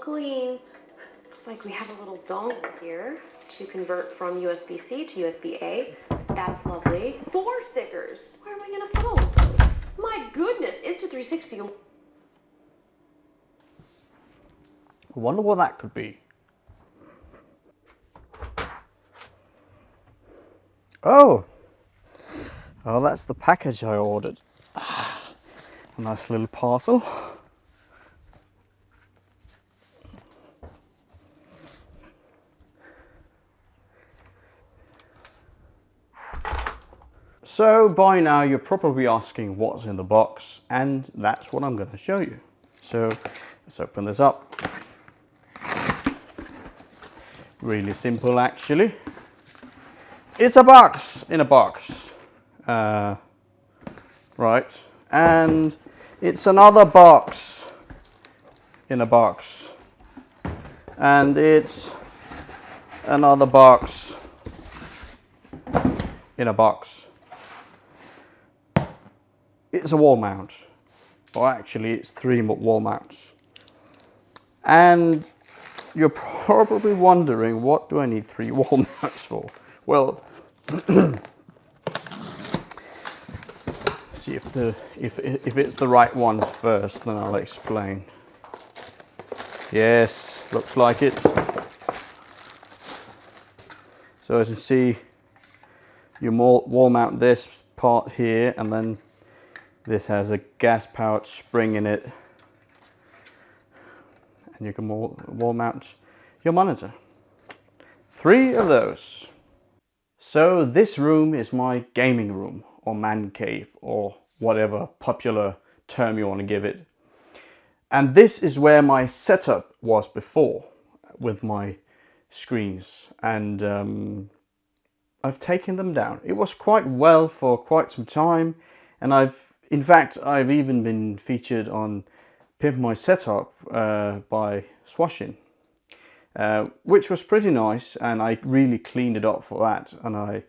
clean. Looks like we have a little dongle here to convert from USB-C to USB-A. That's lovely. 4 stickers. Where am I gonna put all of those? My goodness, Insta360. I wonder what that could be. Oh, that's the package I ordered. A nice little parcel. So by now you're probably asking what's in the box, and that's what I'm going to show you. So let's open this up. Really simple actually. It's a box in a box. Right, and it's another box in a box. And it's another box in a box. It's a wall mount, or actually it's 3 wall mounts. And you're probably wondering, what do I need 3 wall mounts for? Well, see if it's the right one first, then I'll explain. Yes, looks like it. So as you see, you wall mount this part here, and then this has a gas powered spring in it, and you can wall mount your monitor. 3 of those. So this room is my gaming room, or man cave, or whatever popular term you want to give it. And this is where my setup was before, with my screens, and I've taken them down. It was quite well for quite some time, and in fact I've even been featured on Pimp My Setup by Swashin, which was pretty nice, and I really cleaned it up for that, and I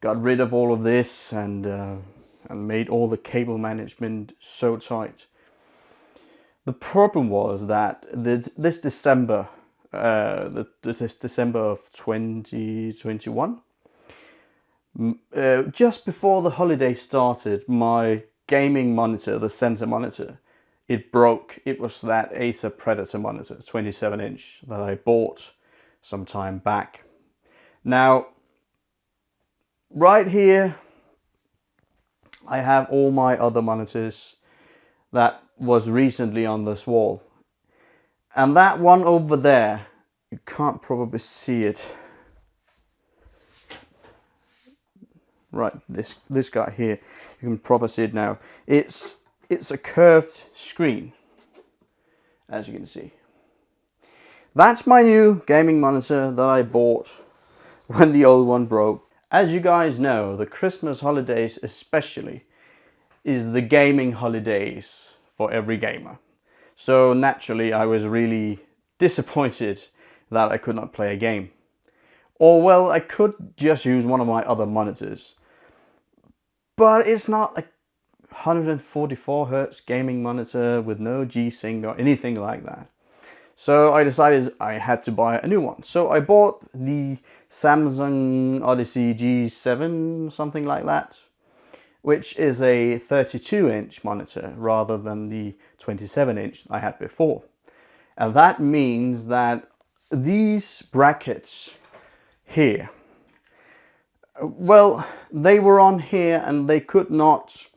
got rid of all of this and made all the cable management so tight. The problem was that this December, this December of 2021, just before the holiday started, my gaming monitor, the center monitor, it broke. It was that Acer Predator monitor, 27-inch, that I bought some time back. Now, right here, I have all my other monitors that was recently on this wall. And that one over there, you can't probably see it. Right, this guy here, you can probably see it now. It's a curved screen, as you can see. That's my new gaming monitor that I bought when the old one broke. As you guys know, the Christmas holidays especially is the gaming holidays for every gamer. So naturally I was really disappointed that I could not play a game. Or well, I could just use one of my other monitors. But it's not a 144 Hz gaming monitor with no G-Sync or anything like that. So I decided I had to buy a new one. So I bought the Samsung Odyssey G7, something like that, which is a 32-inch monitor rather than the 27-inch I had before. And that means that these brackets here, well, they were on here and they could not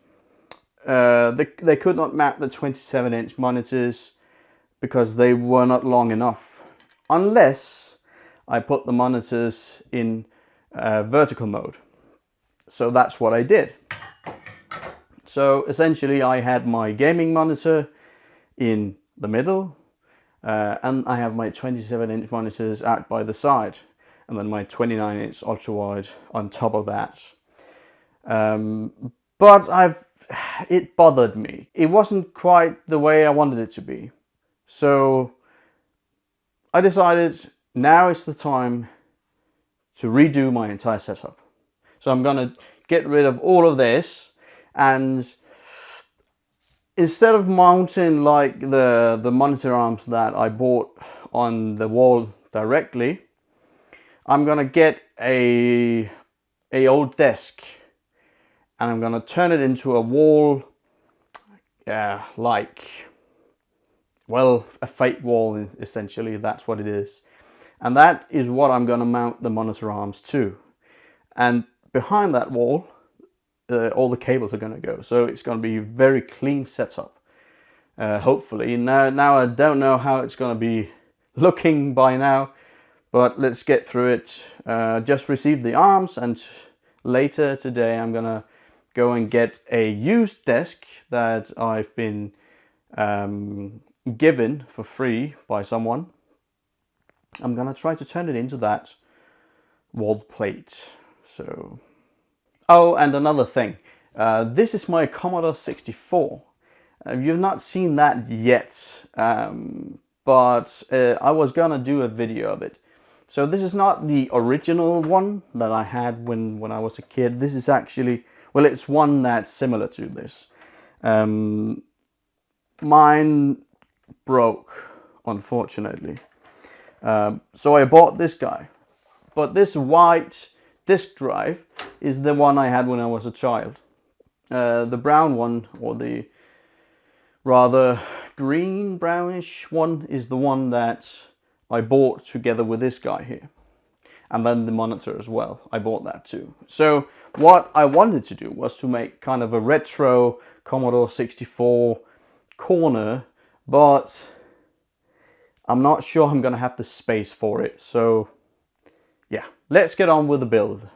they could not mount the 27-inch monitors because they were not long enough, unless I put the monitors in vertical mode. So that's what I did. So essentially I had my gaming monitor in the middle, and I have my 27-inch monitors out by the side, and then my 29-inch ultra-wide on top of that. But it bothered me. It wasn't quite the way I wanted it to be. So I decided now is the time to redo my entire setup. So I'm gonna get rid of all of this, and instead of mounting like the monitor arms that I bought on the wall directly, I'm gonna get a old desk and I'm gonna turn it into a wall, well, a fake wall essentially. That's what it is, and that is what I'm gonna mount the monitor arms to. And behind that wall, all the cables are gonna go. So it's gonna be a very clean setup. Hopefully. Now I don't know how it's gonna be looking by now, but let's get through it. Just received the arms, and later today I'm gonna go and get a used desk that I've been given for free by someone. I'm gonna try to turn it into that wall plate. So, oh, and another thing, this is my Commodore 64. You've not seen that yet, but I was gonna do a video of it. So this is not the original one that I had when I was a kid. This is actually, well, it's one that's similar to this. Mine broke, unfortunately. So I bought this guy. But this white disk drive is the one I had when I was a child. The brown one, or the rather green brownish one, is the one that I bought together with this guy here. And then the monitor as well, I bought that too. So what I wanted to do was to make kind of a retro Commodore 64 corner, but I'm not sure I'm gonna have the space for it. So yeah, let's get on with the build.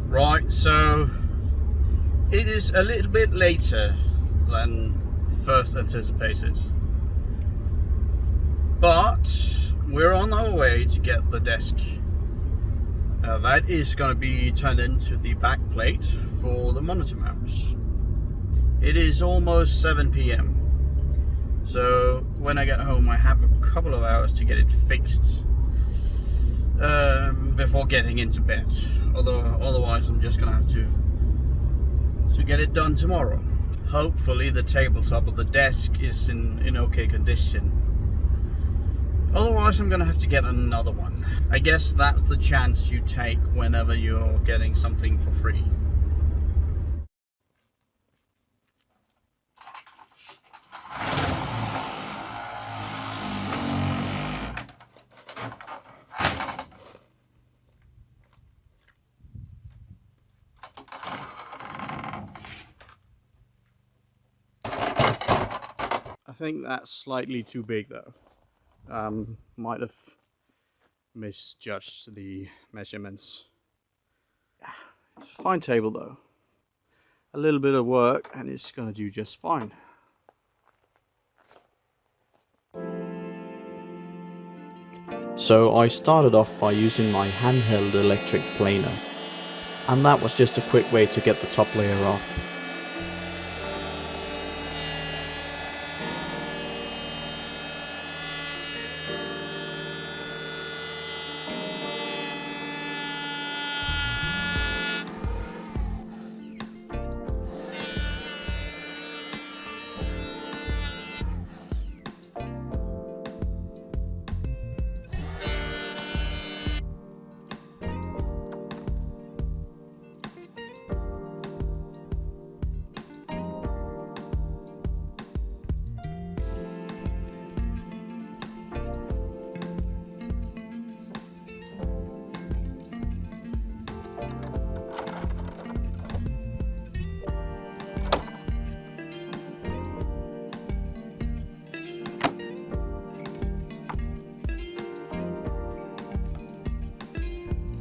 Right, so it is a little bit later than first anticipated, but we're on our way to get the desk. That is going to be turned into the back plate for the monitor mounts. It is almost 7 p.m. So when I get home I have a couple of hours to get it fixed before getting into bed. Otherwise I'm just going to have to get it done tomorrow. Hopefully the tabletop of the desk is in okay condition. Otherwise I'm going to have to get another one. I guess that's the chance you take whenever you're getting something for free. I think that's slightly too big though. Might have misjudged the measurements. It's a fine table though. A little bit of work and it's gonna do just fine. So I started off by using my handheld electric planer, and that was just a quick way to get the top layer off.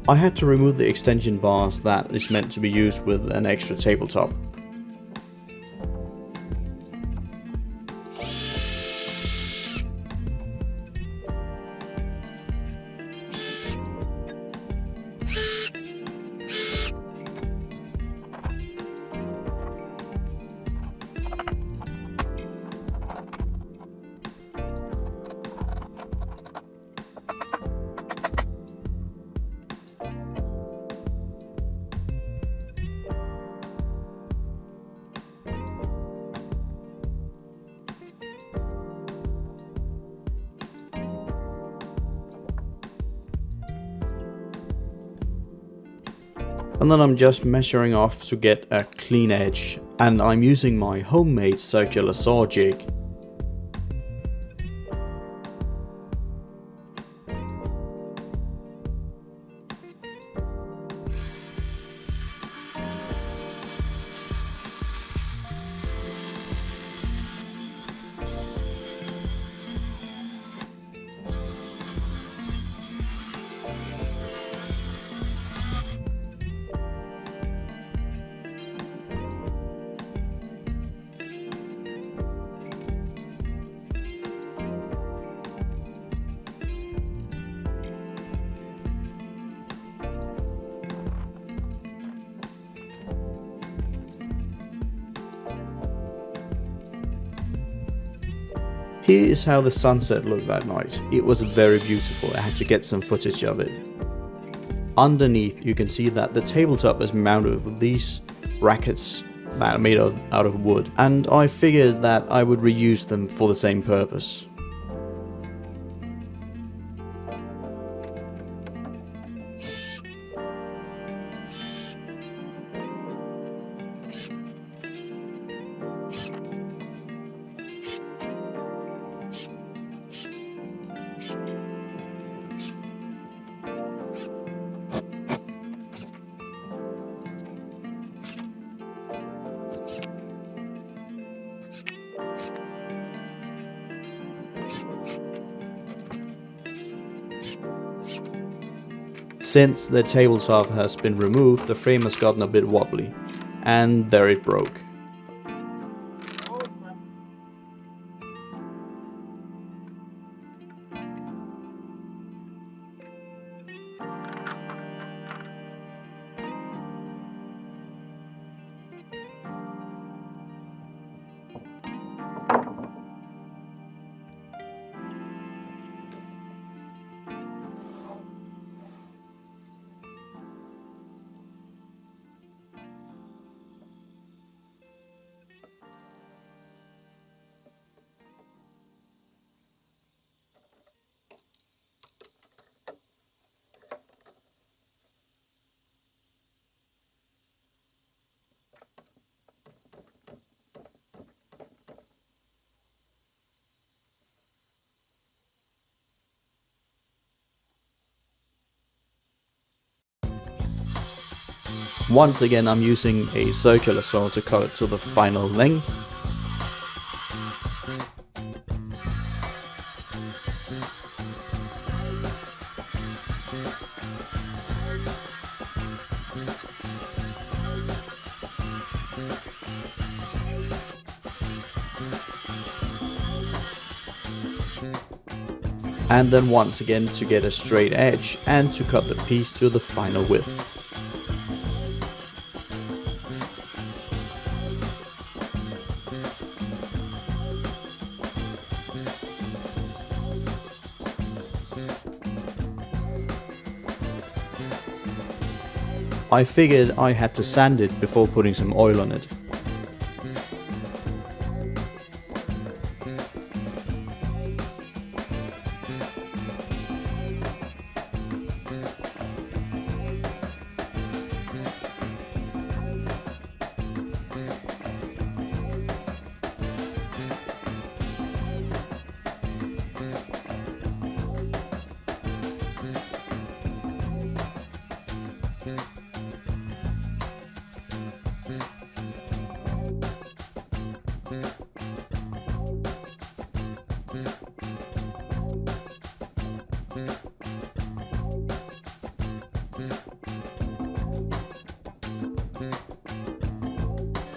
I had to remove the extension bars that is meant to be used with an extra tabletop. And then I'm just measuring off to get a clean edge, and I'm using my homemade circular saw jig. Here is how the sunset looked that night. It was very beautiful. I had to get some footage of it. Underneath you can see that the tabletop is mounted with these brackets that are made out of wood, and I figured that I would reuse them for the same purpose. Since the tabletop has been removed, the frame has gotten a bit wobbly, and there it broke. Once again I'm using a circular saw to cut it to the final length. And then once again to get a straight edge and to cut the piece to the final width. I figured I had to sand it before putting some oil on it.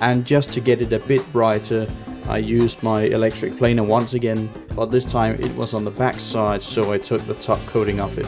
And just to get it a bit brighter, I used my electric planer once again, but this time it was on the back side, so I took the top coating off it.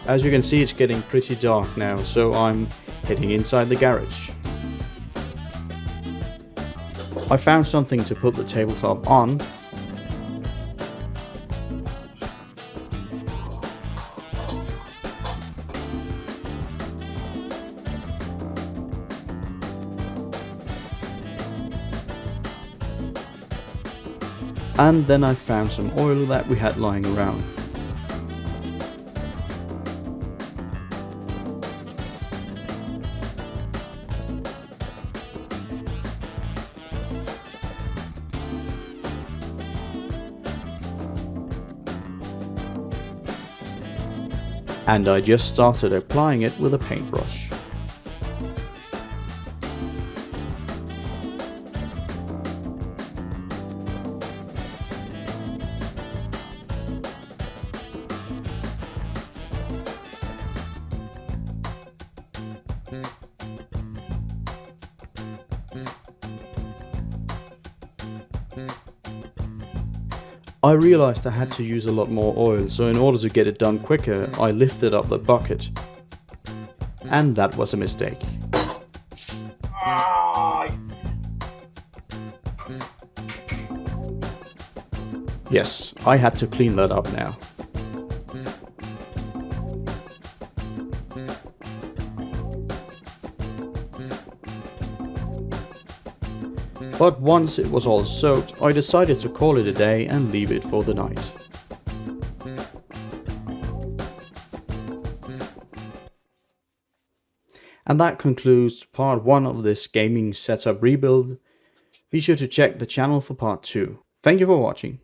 As you can see, it's getting pretty dark now, so I'm heading inside the garage. I found something to put the tabletop on. And then I found some oil that we had lying around. And I just started applying it with a paintbrush. I realized I had to use a lot more oil, so in order to get it done quicker, I lifted up the bucket. And that was a mistake. Yes, I had to clean that up now. But once it was all soaked, I decided to call it a day and leave it for the night. And that concludes part 1 of this gaming setup rebuild. Be sure to check the channel for part 2. Thank you for watching.